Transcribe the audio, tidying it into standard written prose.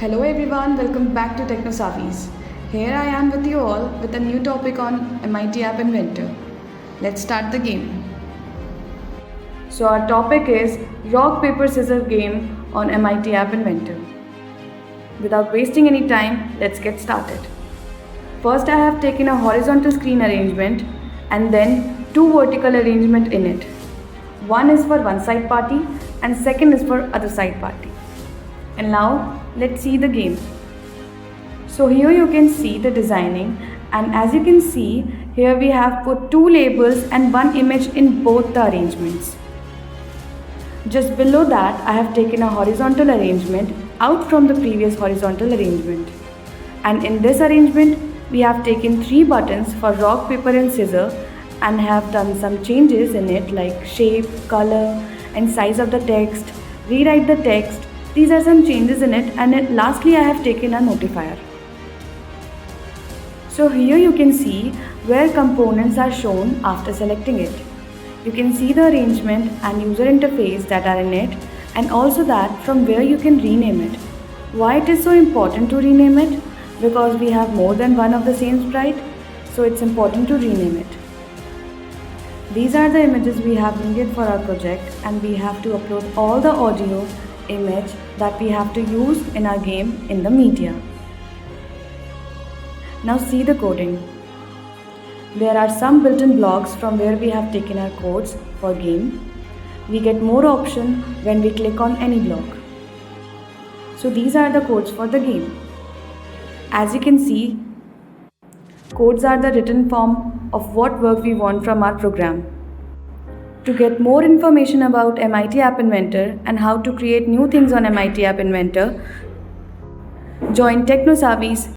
Hello everyone, welcome back to Technosavvys. Here I am with you all with a new topic on MIT App Inventor. Let's start the game. So our topic is rock paper scissors game on MIT App Inventor. Without wasting any time, let's get started. First I have taken a horizontal screen arrangement and then two vertical arrangement in it. One is for one side party and second is for other side party. And now let's see the game. So here you can see the designing, and as you can see here we have put two labels and one image in both the arrangements. Just below that I have taken a horizontal arrangement out from the previous horizontal arrangement, and in this arrangement we have taken three buttons for rock, paper and scissors and have done some changes in it like shape, color and size of the text, rewrite the text. These are some changes in it, and lastly I have taken a notifier. So here you can see where components are shown after selecting it. You can see the arrangement and user interface that are in it, and also that from where you can rename it. Why it is so important to rename it? Because we have more than one of the same sprite, so it's important to rename it. These are the images we have needed for our project, and we have to upload all the audio, image that we have to use in our game in the media. Now see the coding. There are some built-in blocks from where we have taken our codes for game. We get more option when we click on any block. So these are the codes for the game. As you can see, codes are the written form of what work we want from our program. To get more information about MIT App Inventor and how to create new things on MIT App Inventor, join Technosavvys